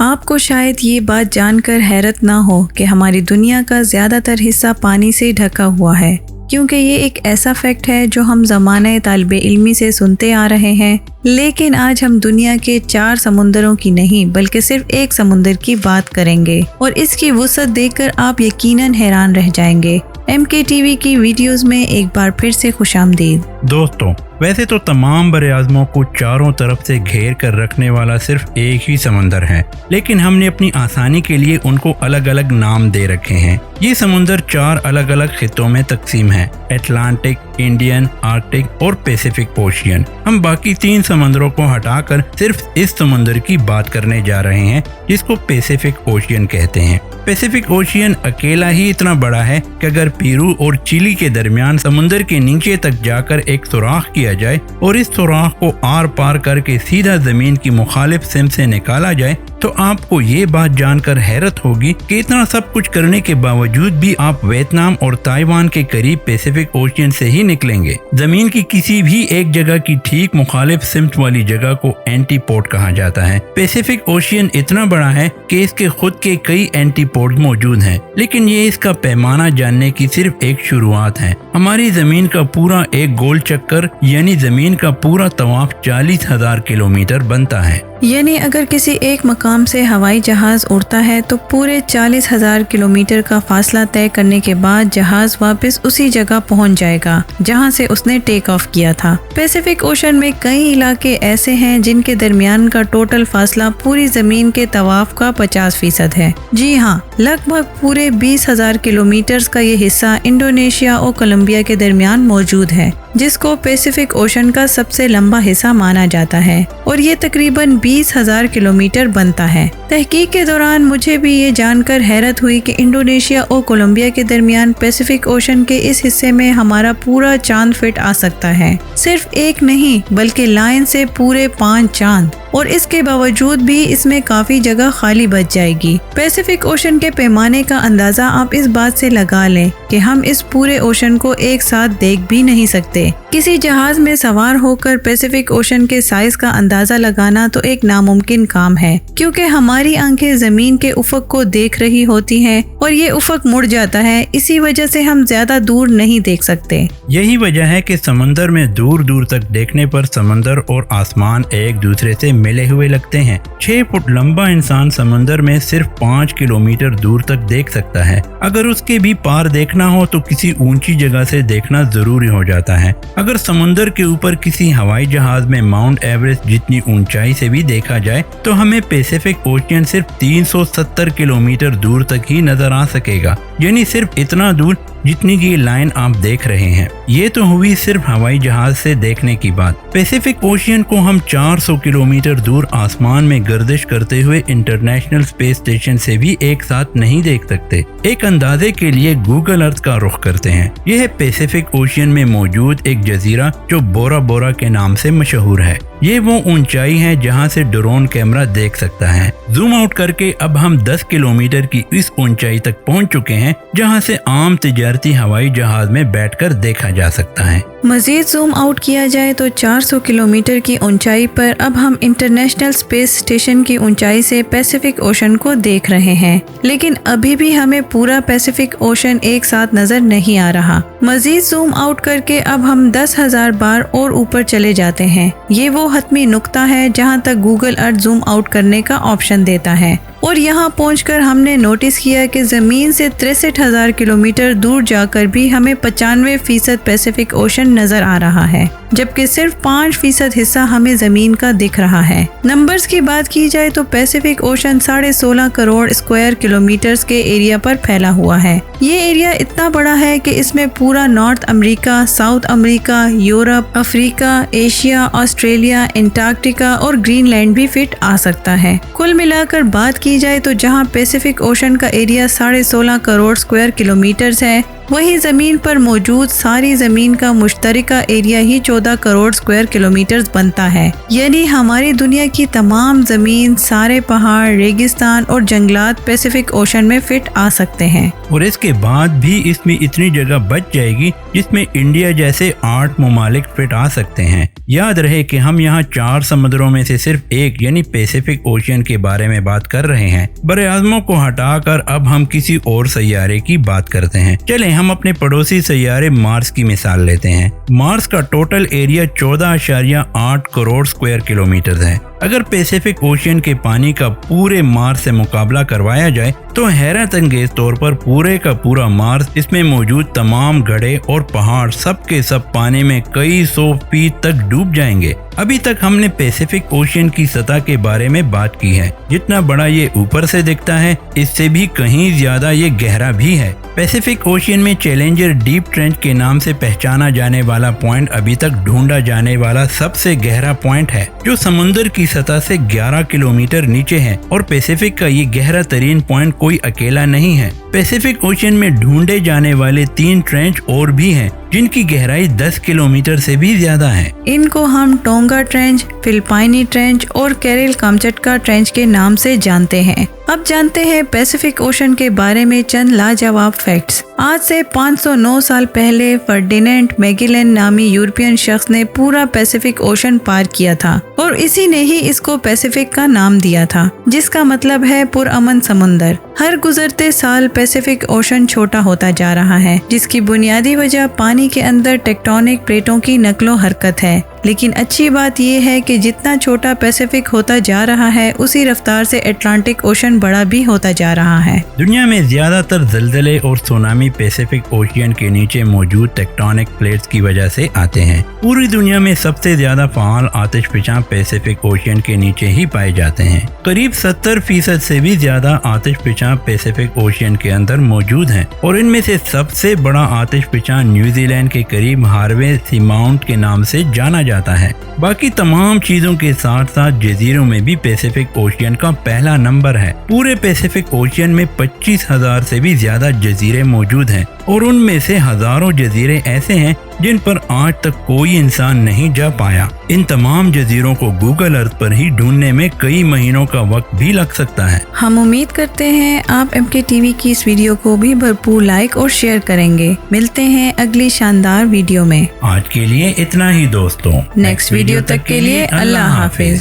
आपको शायद ये बात जानकर हैरत ना हो कि हमारी दुनिया का ज़्यादातर हिस्सा पानी से ढका हुआ है, क्योंकि ये एक ऐसा फैक्ट है जो हम ज़माने तालिबे इल्मी से सुनते आ रहे हैं। लेकिन आज हम दुनिया के 4 समुंदरों की नहीं बल्कि सिर्फ एक समुंदर की बात करेंगे और इसकी वुसअत देखकर आप यकीनन हैरान रह जाएंगे। MKTV की वीडियोस में एक बार फिर से खुशामदीद। दोस्तों, वैसे तो तमाम बरे-आज़मों को चारों तरफ से घेर कर रखने वाला सिर्फ एक ही समंदर है, लेकिन हमने अपनी आसानी के लिए उनको अलग अलग नाम दे रखे हैं। ये समुंदर 4 अलग अलग खितों में तकसीम है: अटलांटिक, इंडियन, आर्कटिक और पैसिफिक ओशियन। हम बाकी 3 समंदरों को हटाकर सिर्फ इस समुंदर की बात करने जा रहे हैं जिसको पैसिफिक ओशियन कहते हैं। पैसिफिक ओशियन अकेला ही इतना बड़ा है कि अगर पेरू और चिली के दरमियान समुंदर के नीचे तक जाकर एक सुराख किया जाए और इस सुराख को आर पार करके सीधा जमीन की मुखालिफ सिमत से निकाला जाए तो आपको ये बात जानकर हैरत होगी कि इतना सब कुछ करने के बावजूद भी आप वियतनाम और ताइवान के करीब पैसिफिक ओशियन से ही निकलेंगे। जमीन की किसी भी एक जगह की ठीक मुखालिफ सिमत वाली जगह को एंटीपोड कहा जाता है। पैसिफिक ओशियन इतना बड़ा है कि इसके खुद के कई एंटीपोड मौजूद हैं, लेकिन ये इसका पैमाना जानने की सिर्फ एक शुरुआत है। हमारी जमीन का पूरा एक गोल चक्कर यानी जमीन का पूरा तवाफ 40,000 किलोमीटर बनता है। यानी अगर किसी एक मकाम से हवाई जहाज उड़ता है तो पूरे 40,000 किलोमीटर का फासला तय करने के बाद जहाज वापस उसी जगह पहुंच जाएगा जहां से उसने टेक ऑफ किया था। पैसिफिक ओशन में कई इलाके ऐसे हैं जिनके दरमियान का टोटल फासला पूरी जमीन के तवाफ का 50% है। जी हाँ, लगभग पूरे 20,000 किलोमीटर का ये हिस्सा इंडोनेशिया और कोलंबिया के दरमियान मौजूद है, जिसको पैसिफिक ओशन का सबसे लंबा हिस्सा माना जाता है और ये तकरीबन 20,000 किलोमीटर बनता है। तहकीक के दौरान मुझे भी ये जानकर हैरत हुई कि इंडोनेशिया और कोलंबिया के दरमियान पैसिफिक ओशन के इस हिस्से में हमारा पूरा चांद फिट आ सकता है। सिर्फ एक नहीं बल्कि लाइन से पूरे 5 चांद, और इसके बावजूद भी इसमें काफी जगह खाली बच जाएगी। पैसिफिक ओशन के पैमाने का अंदाजा आप इस बात से लगा लें कि हम इस पूरे ओशन को एक साथ देख भी नहीं सकते। किसी जहाज में सवार होकर पैसिफिक ओशन के साइज का अंदाजा लगाना तो एक नामुमकिन काम है, क्योंकि हमारी आंखें जमीन के उफक को देख रही होती हैं और ये उफक मुड़ जाता है। इसी वजह से हम ज्यादा दूर नहीं देख सकते। यही वजह है कि समंदर में दूर दूर तक देखने पर समंदर और आसमान एक दूसरे से मिले हुए लगते हैं। 6 फुट लंबा इंसान समंदर में सिर्फ 5 किलोमीटर दूर तक देख सकता है। अगर उसके भी पार देखना हो तो किसी ऊंची जगह से देखना जरूरी हो जाता है। अगर समुंदर के ऊपर किसी हवाई जहाज में माउंट एवरेस्ट जितनी ऊंचाई से भी देखा जाए तो हमें पैसिफिक ओशियन सिर्फ 370 किलोमीटर दूर तक ही नजर आ सकेगा, यानी सिर्फ इतना दूर जितनी की लाइन आप देख रहे हैं। ये तो हुई सिर्फ हवाई जहाज से देखने की बात। पैसिफिक ओशियन को हम 400 किलोमीटर दूर आसमान में गर्दिश करते हुए इंटरनेशनल स्पेस स्टेशन से भी एक साथ नहीं देख सकते। एक अंदाजे के लिए गूगल अर्थ का रुख करते हैं। यह है पैसिफिक ओशियन में मौजूद एक जजीरा जो बोरा बोरा के नाम से मशहूर है। ये वो ऊंचाई है जहां से ड्रोन कैमरा देख सकता है। जूम आउट करके अब हम 10 किलोमीटर की इस ऊंचाई तक पहुंच चुके हैं जहां से आम तिजारती हवाई जहाज में बैठकर देखा जा सकता है। मजीद जूम आउट किया जाए तो 400 किलोमीटर की ऊंचाई पर अब हम इंटरनेशनल स्पेस स्टेशन की ऊंचाई से पैसिफिक ओशन को देख रहे हैं, लेकिन अभी भी हमें पूरा पैसिफिक ओशन एक साथ नजर नहीं आ रहा। मजीद जूम आउट करके अब हम 10,000 बार और ऊपर चले जाते हैं। ये वो हतमी नुक्ता है जहां तक गूगल अर्थ जूम आउट करने का ऑप्शन देता है, और यहाँ पहुंचकर हमने नोटिस किया कि जमीन से 63,000 किलोमीटर दूर जाकर भी हमें 95% पैसिफिक ओशन नजर आ रहा है, जबकि सिर्फ 5% हिस्सा हमें जमीन का दिख रहा है। नंबर्स की बात की जाए तो Pacific ocean 16.5 crore square kilometres के एरिया पर फैला हुआ है। ये एरिया इतना बड़ा है कि इसमें पूरा north America, south America, Europe, Africa, Asia, Australia, Antarctica और ग्रीनलैंड भी फिट आ सकता है। कुल मिलाकर बात की जाए तो जहां पैसिफिक ओशन का एरिया 16.5 करोड़ स्क्वायर किलोमीटर्स है, वही जमीन पर मौजूद सारी जमीन का मुश्तरका एरिया ही 14 करोड़ स्क्वायर किलोमीटर बनता है। यानी हमारी दुनिया की तमाम जमीन, सारे पहाड़, रेगिस्तान और जंगलात पैसिफिक ओशन में फिट आ सकते हैं। और इसके बाद भी इसमें इतनी जगह बच जाएगी जिसमें इंडिया जैसे 8 ममालिक फिट आ सकते हैं। याद रहे कि हम यहाँ 4 समुद्रों में से सिर्फ एक यानी पैसिफिक ओशियन के बारे में बात कर रहे हैं। बड़े आज़मों को हटाकर अब हम किसी और सैयारे की बात करते हैं। चलें हम अपने पड़ोसी सैयारे मार्स की मिसाल लेते हैं। मार्स का total area 14.8 crore square kilometre है। अगर पैसिफिक ओशियन के पानी का पूरे मार्स से मुकाबला करवाया जाए तो हैरत अंगेज तौर पर पूरे का पूरा मार्स, इसमें मौजूद तमाम गड्ढे और पहाड़ सब के सब पानी में कई 100 फीट तक डूब जाएंगे। अभी तक हमने पैसिफिक ओशियन की सतह के बारे में बात की है। जितना बड़ा ये ऊपर से दिखता है इससे भी कहीं ज्यादा ये गहरा भी है। पैसिफिक ओशियन में चैलेंजर डीप ट्रेंच के नाम से पहचाना जाने वाला पॉइंट अभी तक ढूंढा जाने वाला सबसे गहरा पॉइंट है, जो समुद्र की सतह से 11 किलोमीटर नीचे है। और पैसिफिक का ये गहरा तरीन पॉइंट कोई अकेला नहीं है। पैसिफिक ओशियन में ढूंढे जाने वाले 3 ट्रेंच और भी हैं, जिनकी गहराई 10 किलोमीटर से भी ज्यादा है। इनको हम टोंगा ट्रेंच, फिलिपाइनी ट्रेंच और कैरिल कामचटका ट्रेंच के नाम से जानते हैं। अब जानते हैं पैसिफिक ओशन के बारे में चंद लाजवाब फैक्ट्स। आज से 509 साल पहले फर्डिनेंड मैगेलन नामी यूरोपियन शख्स ने पूरा पैसिफिक ओशन पार किया था और इसी ने ही इसको पैसिफिक का नाम दिया था, जिसका मतलब है पुरअमन समुंदर। हर गुजरते साल पैसिफिक ओशन छोटा होता जा रहा है, जिसकी बुनियादी वजह पानी के अंदर टेक्टोनिक प्लेटों की नकलो हरकत है। लेकिन अच्छी बात यह है कि जितना छोटा पैसिफिक होता जा रहा है उसी रफ्तार से अटलांटिक ओशन बड़ा भी होता जा रहा है। दुनिया में ज्यादातर ज़लज़ले और सुनामी पैसिफिक ओशियन के नीचे मौजूद टेक्टोनिक प्लेट्स की वजह से आते हैं। पूरी दुनिया में सबसे ज्यादा फाल आतिशफशां पैसिफिक ओशियन के नीचे ही पाए जाते हैं। करीब 70% से भी ज्यादा आतिशफशां पैसिफिक ओशियन के अंदर मौजूद हैं और इनमें से सबसे बड़ा आतिशफशां न्यूजीलैंड के करीब हार्वे सीमाउंट के नाम से जाना जाता है। बाकी तमाम चीजों के साथ साथ जजीरों में भी पैसिफिक ओशियन का पहला नंबर है। पूरे पैसिफिक ओशियन में 25,000 से भी ज्यादा जजीरे मौजूद हैं और उनमें से हजारों जजीरे ऐसे हैं जिन पर आज तक कोई इंसान नहीं जा पाया। इन तमाम जजीरों को गूगल अर्थ पर ही ढूंढने में कई महीनों का वक्त भी लग सकता है। हम उम्मीद करते हैं आप MKTV की इस वीडियो को भी भरपूर लाइक और शेयर करेंगे। मिलते हैं अगली शानदार वीडियो में। आज के लिए इतना ही दोस्तों। नेक्स्ट वीडियो तक के लिए अल्लाह हाफिज।